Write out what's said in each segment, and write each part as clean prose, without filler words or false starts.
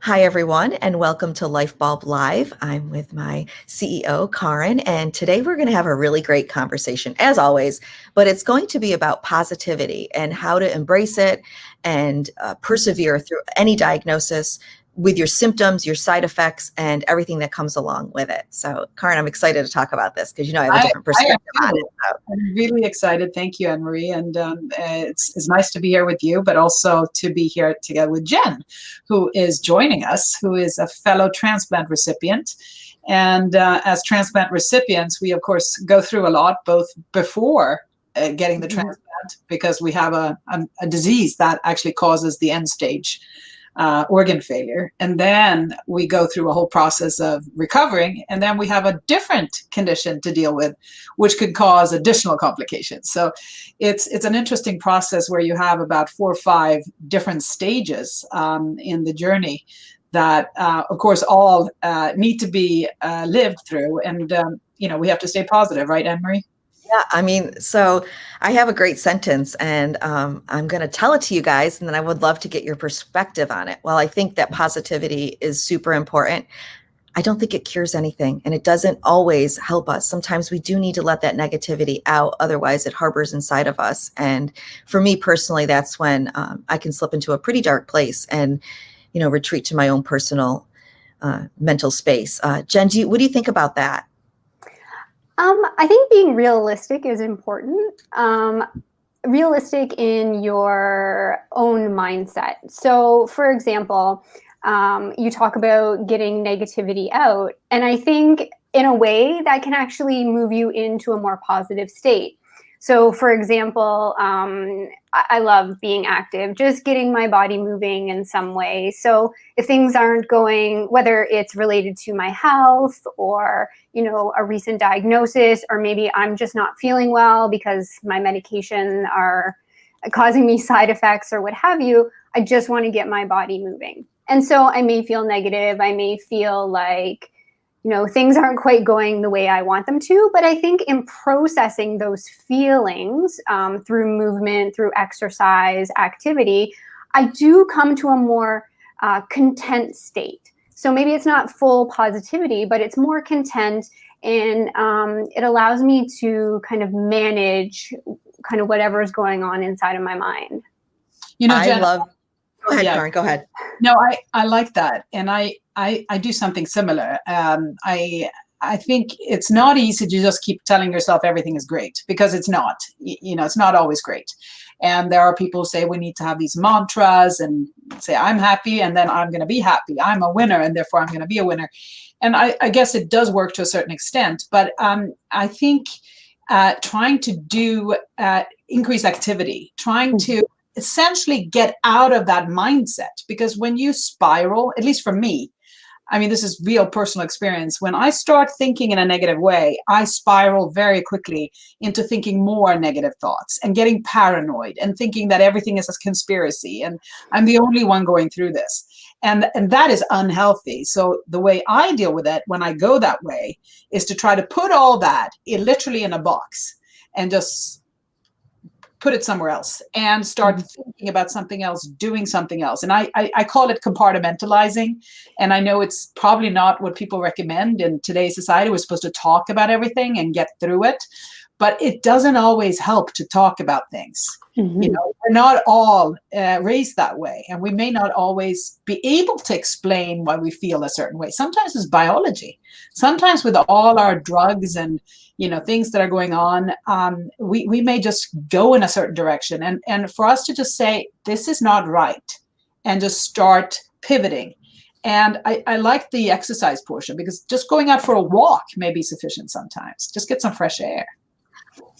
Hi, everyone, and welcome to Lyfebulb Live. I'm with my CEO, Karin, and today we're going to have a really great conversation, as always, but it's going to be about positivity and how to embrace it and persevere through any diagnosis with your symptoms, your side effects, and everything that comes along with it. So, Karin, I'm excited to talk about this because, I have a different perspective on it. So. I'm really excited. Thank you, Annmarie. And it's nice to be here with you, but also to be here together with Jen, who is joining us, who is a fellow transplant recipient. And as transplant recipients, we, of course, go through a lot, both before getting the transplant, because we have a disease that actually causes the end stage organ failure. And then we go through a whole process of recovering. And then we have a different condition to deal with, which could cause additional complications. So it's an interesting process where you have about 4 or 5 different stages in the journey that, of course, all need to be lived through. And, we have to stay positive, right, Annmarie? Yeah, so I have a great sentence and I'm going to tell it to you guys, and then I would love to get your perspective on it. Well, I think that positivity is super important. I don't think it cures anything, and it doesn't always help us. Sometimes we do need to let that negativity out. Otherwise, it harbors inside of us. And for me personally, that's when I can slip into a pretty dark place and, retreat to my own personal mental space. Jen, what do you think about that? I think being realistic is important. Realistic in your own mindset. So, for example, you talk about getting negativity out, and I think in a way that can actually move you into a more positive state. So, for example, I love being active, just getting my body moving in some way. So if things aren't going, whether it's related to my health or, a recent diagnosis, or maybe I'm just not feeling well because my medication are causing me side effects or what have you, I just want to get my body moving. And so I may feel negative. I may feel like, things aren't quite going the way I want them to. But I think in processing those feelings through movement, through exercise, activity, I do come to a more content state. So maybe it's not full positivity, but it's more content, and it allows me to kind of manage kind of whatever is going on inside of my mind. Jen, Go ahead, Karin, go ahead. No, I like that. And I do something similar. I think it's not easy to just keep telling yourself everything is great, because it's not. It's not always great. And there are people who say we need to have these mantras and say, I'm happy, and then I'm going to be happy. I'm a winner, and therefore I'm going to be a winner. And I guess it does work to a certain extent. But I think trying to do increase activity, trying to essentially get out of that mindset, because when you spiral, at least for me, this is real personal experience. When I start thinking in a negative way, I spiral very quickly into thinking more negative thoughts and getting paranoid and thinking that everything is a conspiracy and I'm the only one going through this. And that is unhealthy. So the way I deal with it when I go that way is to try to put all that literally in a box and just put it somewhere else and start thinking about something else, doing something else. And I call it compartmentalizing. And I know it's probably not what people recommend in today's society. We're supposed to talk about everything and get through it, but it doesn't always help to talk about things. We're not all raised that way, and we may not always be able to explain why we feel a certain way. Sometimes it's biology. Sometimes with all our drugs and things that are going on, we may just go in a certain direction, and for us to just say this is not right and just start pivoting. And I like the exercise portion, because just going out for a walk may be sufficient sometimes. Just get some fresh air.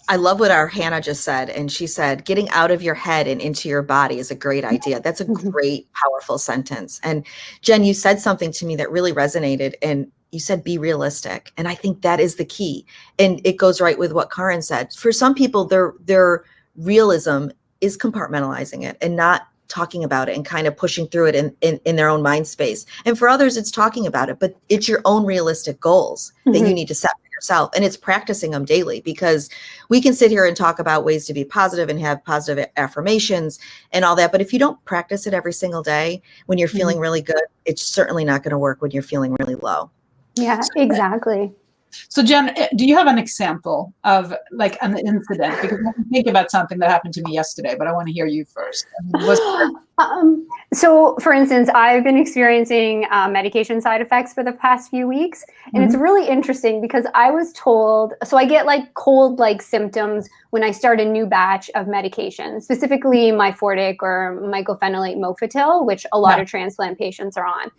I love what our Hannah just said. And she said, getting out of your head and into your body is a great idea. That's a great, powerful sentence. And Jen, you said something to me that really resonated, and you said, be realistic. And I think that is the key. And it goes right with what Karin said. For some people, their realism is compartmentalizing it and not talking about it and kind of pushing through it in their own mind space. And for others, it's talking about it, but it's your own realistic goals that you need to set for yourself. And it's practicing them daily, because we can sit here and talk about ways to be positive and have positive affirmations and all that. But if you don't practice it every single day when you're feeling really good, it's certainly not going to work when you're feeling really low. Yeah, exactly. So Jen, do you have an example of like an incident? Because I can think about something that happened to me yesterday, but I want to hear you first. So for instance, I've been experiencing medication side effects for the past few weeks. And it's really interesting because I was told, so I get like cold-like symptoms when I start a new batch of medication, specifically myfortic or mycophenolate mofetil, which a lot of transplant patients are on.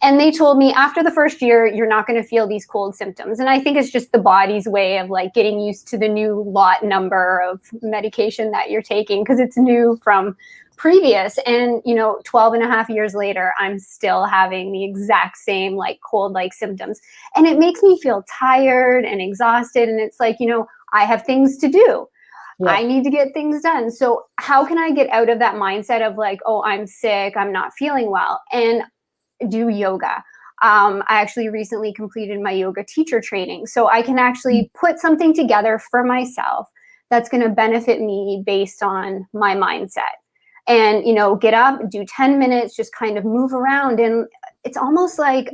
And they told me after the first year, you're not going to feel these cold symptoms. And I think it's just the body's way of like getting used to the new lot number of medication that you're taking, because it's new from previous. And 12 and a half years later, I'm still having the exact same like cold-like symptoms, and it makes me feel tired and exhausted. And it's like, I have things to do. I need to get things done. So how can I get out of that mindset of like, oh, I'm sick, I'm not feeling well, and do yoga? I actually recently completed my yoga teacher training, so I can actually put something together for myself that's going to benefit me based on my mindset. And, get up, do 10 minutes, just kind of move around. And it's almost like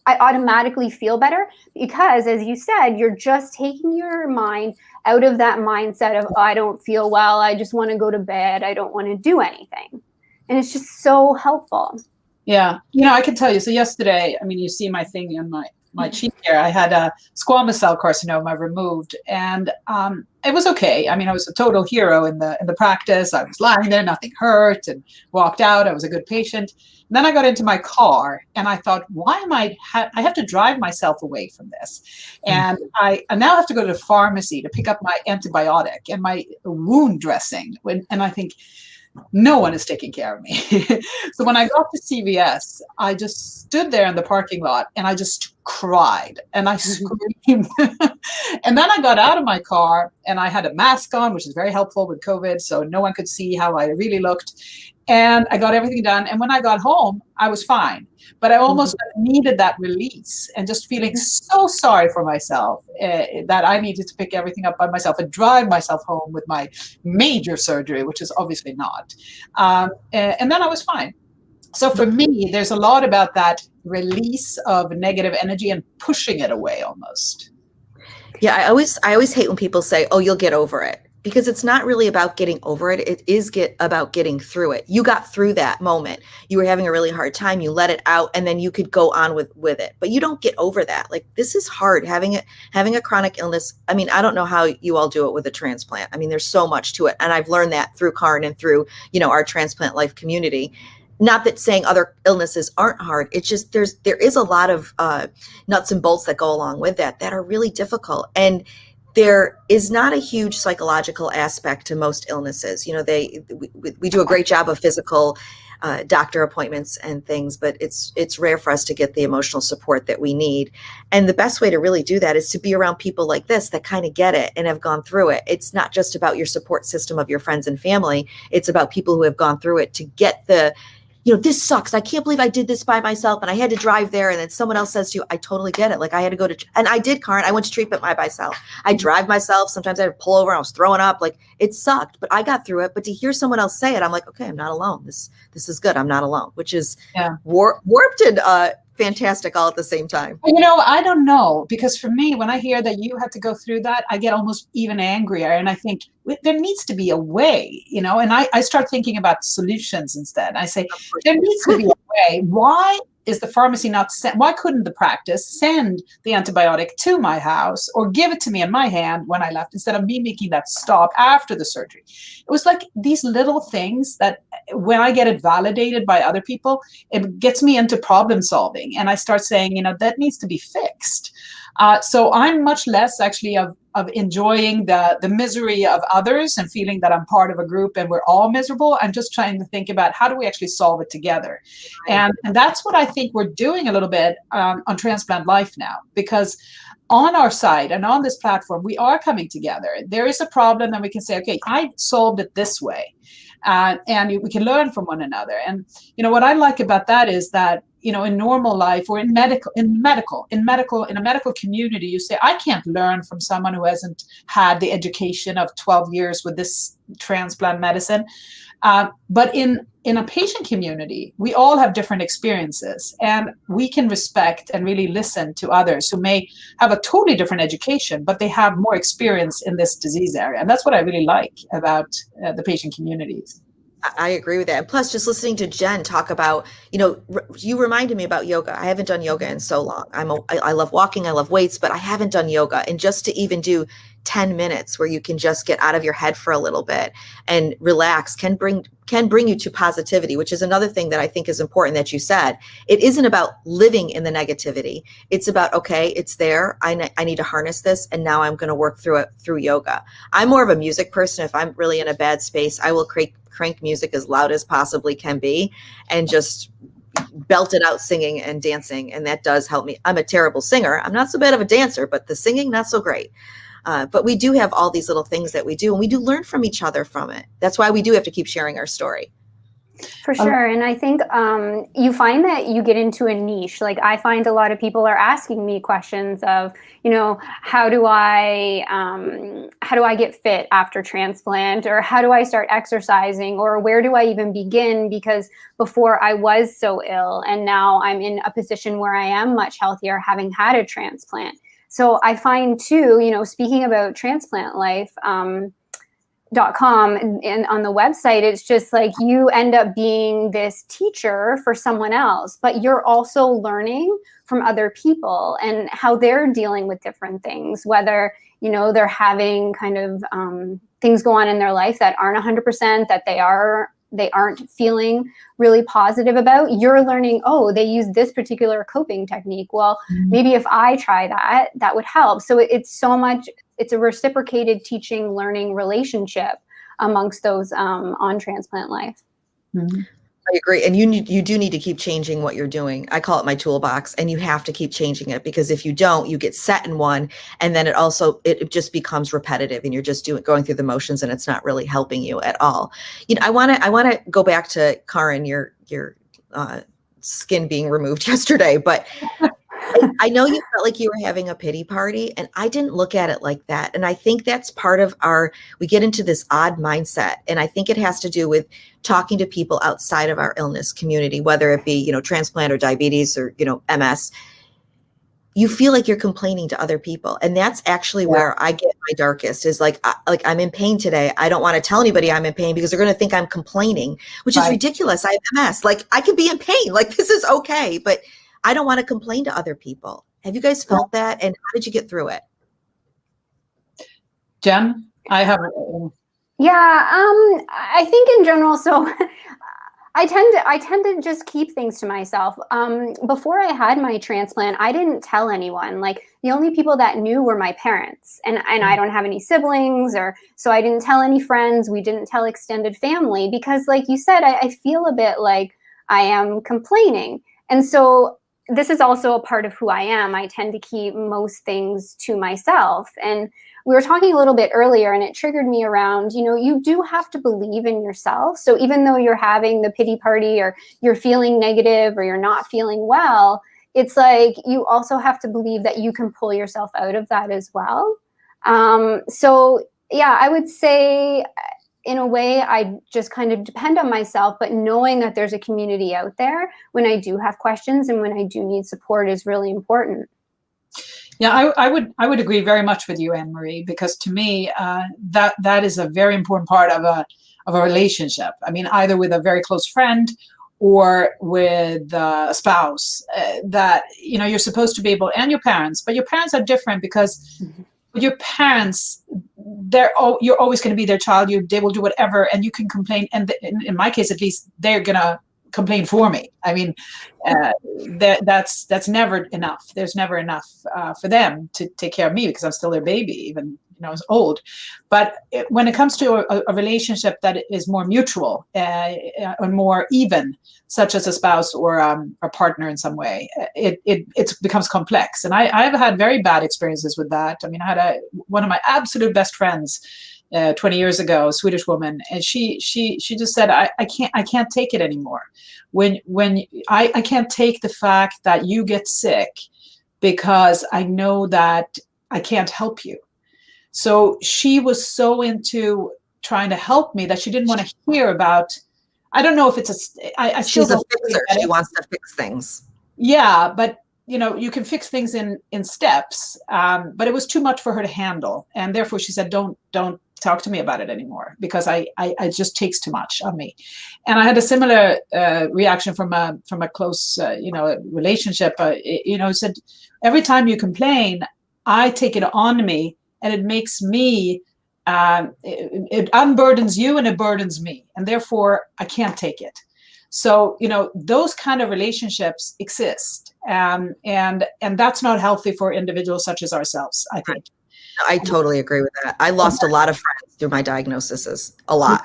I automatically feel better because, as you said, you're just taking your mind out of that mindset of, oh, I don't feel well, I just want to go to bed, I don't want to do anything. And it's just so helpful. Yeah. I can tell you. So yesterday, I mean, you see my thing on my cheek here. I had a squamous cell carcinoma removed, and it was okay. I mean, I was a total hero in the practice. I was lying there, nothing hurt, and walked out. I was a good patient. And then I got into my car, and I thought, why am I have to drive myself away from this? And I now have to go to the pharmacy to pick up my antibiotic and my wound dressing. And I think, no one is taking care of me. So when I got to CVS, I just stood there in the parking lot and I just cried and I screamed. And then I got out of my car and I had a mask on, which is very helpful with COVID, so no one could see how I really looked. And I got everything done. And when I got home, I was fine. But I almost needed that release, and just feeling so sorry for myself that I needed to pick everything up by myself and drive myself home with my major surgery, which is obviously not. And then I was fine. So for me, there's a lot about that release of negative energy and pushing it away almost. Yeah, I always hate when people say, "Oh, you'll get over it," because it's not really about getting over it. It is about getting through it. You got through that moment. You were having a really hard time. You let it out, and then you could go on with it. But you don't get over that. Like, this is hard. Having a chronic illness. I mean, I don't know how you all do it with a transplant. I mean, there's so much to it, and I've learned that through Karin and through our transplant life community. Not that saying other illnesses aren't hard. It's just there is a lot of nuts and bolts that go along with that are really difficult. And there is not a huge psychological aspect to most illnesses. We do a great job of physical doctor appointments and things, but it's rare for us to get the emotional support that we need. And the best way to really do that is to be around people like this that kind of get it and have gone through it. It's not just about your support system of your friends and family. It's about people who have gone through it to get this sucks. I can't believe I did this by myself and I had to drive there. And then someone else says to you, I totally get it. Like, I had to go and I did, Karin. I went to treatment by myself. I drive myself. Sometimes I had to pull over and I was throwing up. Like, it sucked, but I got through it. But to hear someone else say it, I'm like, okay, I'm not alone. This is good. I'm not alone, which is warped and fantastic all at the same time. I don't know, because for me, when I hear that you had to go through that, I get almost even angrier. And I think there needs to be a way, and I start thinking about solutions instead. I say, there needs to be a way. Why is the pharmacy not why couldn't the practice send the antibiotic to my house or give it to me in my hand when I left, instead of me making that stop after the surgery? It was like these little things that when I get it validated by other people, it gets me into problem solving. And I start saying, that needs to be fixed. So I'm much less actually of enjoying the misery of others and feeling that I'm part of a group and we're all miserable. I'm just trying to think about how do we actually solve it together. And that's what I think we're doing a little bit on Transplant Life now, because on our side and on this platform, we are coming together. There is a problem and we can say, okay, I solved it this way. And we can learn from one another. And what I like about that is that in normal life or in a medical community, you say, I can't learn from someone who hasn't had the education of 12 years with this transplant medicine. But in a patient community, we all have different experiences, and we can respect and really listen to others who may have a totally different education, but they have more experience in this disease area. And that's what I really like about the patient communities. I agree with that. And plus, just listening to Jen talk about, you reminded me about yoga. I haven't done yoga in so long. I love walking, I love weights, but I haven't done yoga. And just to even do 10 minutes where you can just get out of your head for a little bit and relax can bring you to positivity, which is another thing that I think is important that you said. It isn't about living in the negativity. It's about, okay, it's there. I need to harness this. And now I'm going to work through it through yoga. I'm more of a music person. If I'm really in a bad space, I will crank music as loud as possibly can be and just belt it out singing and dancing. And that does help me. I'm a terrible singer. I'm not so bad of a dancer, but the singing, not so great. But we do have all these little things that we do, and we do learn from each other from it. That's why we do have to keep sharing our story. For sure. And I think you find that you get into a niche. Like, I find a lot of people are asking me questions of, how do I get fit after transplant, or how do I start exercising, or where do I even begin? Because before I was so ill, and now I'm in a position where I am much healthier having had a transplant. So I find too, speaking about transplant life, .com and on the website, it's just like you end up being this teacher for someone else, but you're also learning from other people and how they're dealing with different things, whether, they're having kind of things go on in their life that aren't 100%, that they aren't feeling really positive about. You're learning, oh, they use this particular coping technique. Well, maybe if I try that would help. So it's a reciprocated teaching learning relationship amongst those on transplant life. Mm-hmm. I agree. And you do need to keep changing what you're doing. I call it my toolbox, and you have to keep changing it, because if you don't, you get set in one, and then it just becomes repetitive, and you're just going through the motions, and it's not really helping you at all. I want to go back to Karin, your skin being removed yesterday, but I know you felt like you were having a pity party, and I didn't look at it like that. And I think that's part of we get into this odd mindset. And I think it has to do with talking to people outside of our illness community, whether it be, transplant or diabetes or, MS. You feel like you're complaining to other people. And that's actually where I get my darkest, is like I'm in pain today. I don't want to tell anybody I'm in pain because they're going to think I'm complaining, which is ridiculous. I have MS. Like, I can be in pain. Like, this is okay. But I don't want to complain to other people. Have you guys felt that? And how did you get through it? Jen, I have. Yeah, I think in general, so I tend to just keep things to myself. Before I had my transplant, I didn't tell anyone. Like, the only people that knew were my parents, and I don't have any siblings, so I didn't tell any friends. We didn't tell extended family, because, like you said, I feel a bit like I am complaining. And so this is also a part of who I am. I tend to keep most things to myself. And we were talking a little bit earlier, and it triggered me around, you do have to believe in yourself. So even though you're having the pity party, or you're feeling negative, or you're not feeling well, it's like you also have to believe that you can pull yourself out of that as well. So yeah, I would say, in a way, I just kind of depend on myself, but knowing that there's a community out there when I do have questions and when I do need support is really important. Yeah, I would agree very much with you, Annmarie, because to me, that is a very important part of a relationship. I mean, either with a very close friend or with a spouse, that you're supposed to be able, and your parents, but your parents are different, because with your parents, you're always going to be their child. They will do whatever, and you can complain. And in my case, at least, they're gonna complain for me. I mean, that's never enough. There's never enough for them to take care of me, because I'm still their baby, even I was old. But when it comes to a relationship that is more mutual and more even, such as a spouse or a partner in some way, it becomes complex. And I've had very bad experiences with that. I mean, I had one of my absolute best friends 20 years ago, a Swedish woman, and she just said, I can't take it anymore. When I can't take the fact that you get sick, because I know that I can't help you. So she was so into trying to help me that she didn't want to hear about, I don't know if it's I still She's a don't fixer. She wants to fix things. Yeah, but you can fix things in steps. But it was too much for her to handle, and therefore she said, "Don't talk to me about it anymore, because it just takes too much of me." And I had a similar reaction from a close relationship. It said, every time you complain, I take it on me, and it makes me. It unburdens you and it burdens me, and therefore I can't take it. So, those kind of relationships exist, and that's not healthy for individuals such as ourselves, I think. I totally agree with that. I lost a lot of friends through my diagnoses, a lot.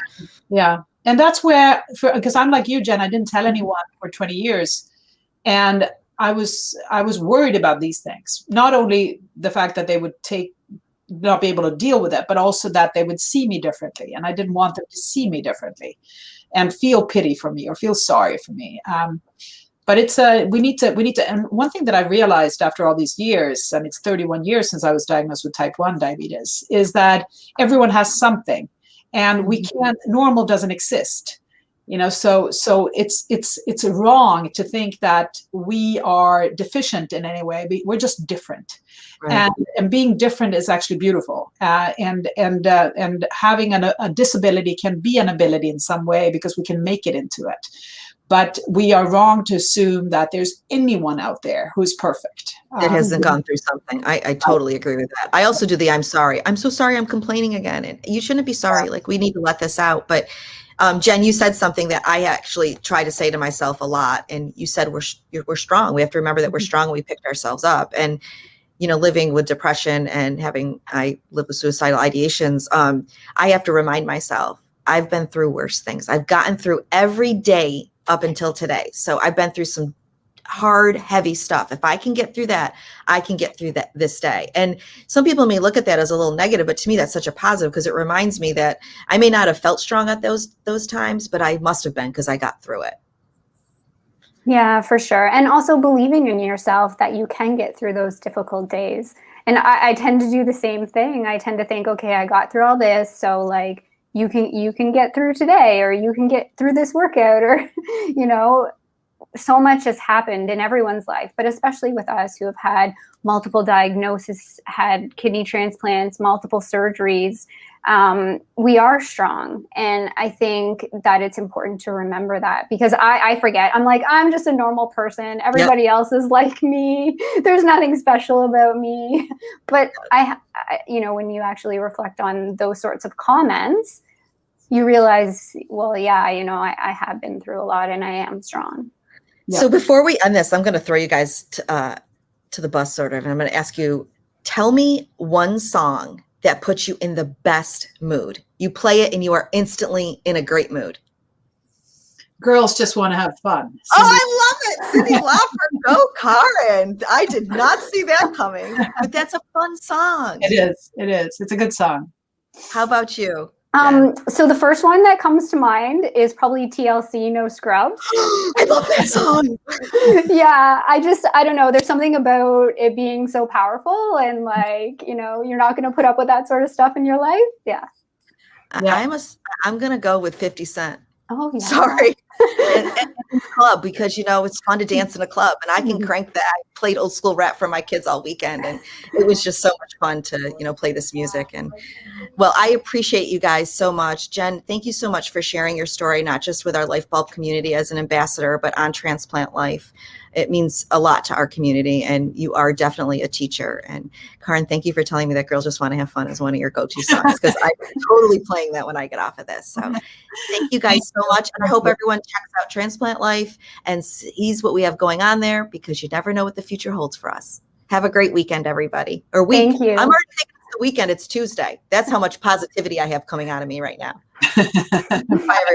Yeah. And that's where, because I'm like you, Jen, I didn't tell anyone for 20 years. And I was worried about these things. Not only the fact that they would not be able to deal with it, but also that they would see me differently. And I didn't want them to see me differently and feel pity for me or feel sorry for me. But we need to, and one thing that I realized after all these years, and it's 31 years since I was diagnosed with type 1 diabetes, is that everyone has something, and we can't, normal doesn't exist. So it's wrong to think that we are deficient in any way. We're just different. Right. And being different is actually beautiful. And having a disability can be an ability in some way, because we can make it into it. But we are wrong to assume that there's anyone out there who's perfect. That hasn't gone through something. I totally agree with that. I also do the I'm sorry. I'm so sorry I'm complaining again. And you shouldn't be sorry. Like, we need to let this out. But Jen, you said something that I actually try to say to myself a lot. And you said we're strong. We have to remember that we're strong. We picked ourselves up. And, living with depression and I live with suicidal ideations, I have to remind myself, I've been through worse things. I've gotten through every day up until today. So I've been through some hard, heavy stuff. If I can get through that, I can get through this day. And some people may look at that as a little negative, but to me, that's such a positive, because it reminds me that I may not have felt strong at those times, but I must have been, because I got through it. Yeah, for sure. And also believing in yourself that you can get through those difficult days. And I tend to do the same thing. I tend to think, okay, I got through all this, so like, you can get through today, or you can get through this workout, or, so much has happened in everyone's life, but especially with us who have had multiple diagnoses, had kidney transplants, multiple surgeries. We are strong. And I think that it's important to remember that, because I forget. I'm like, I'm just a normal person. Everybody else is like me. There's nothing special about me. But when you actually reflect on those sorts of comments, you realize, well, yeah, I have been through a lot, and I am strong. Yeah. So before we end this, I'm going to throw you guys to the bus, sort of, and I'm going to ask you, tell me one song that puts you in the best mood. You play it and you are instantly in a great mood. Girls Just Want to Have Fun. Cindy. Oh, I love it. Cyndi Lauper. Go, Karin. I did not see that coming, but that's a fun song. It is. It's a good song. How about you? So the first one that comes to mind is probably TLC, No Scrubs. I love that song. Yeah, I don't know. There's something about it being so powerful, and like, you're not going to put up with that sort of stuff in your life. Yeah. I'm going to go with 50 Cent. Oh, yeah. Sorry. and club, because it's fun to dance in a club, and I can crank that. I played old school rap for my kids all weekend, and it was just so much fun to play this music. And well, I appreciate you guys so much. Jen, thank you so much for sharing your story, not just with our Lyfebulb community as an ambassador, but on Transplant Life. It means a lot to our community, and you are definitely a teacher. And Karin, thank you for telling me that Girls Just Want to Have Fun is one of your go-to songs, because I'm totally playing that when I get off of this. So thank you guys so much. And I hope everyone checks out Transplant Life and sees what we have going on there, because you never know what the future holds for us. Have a great weekend, everybody. Or week. Thank you. I'm already thinking it's the weekend. It's Tuesday. That's how much positivity I have coming out of me right now. Bye, everyone.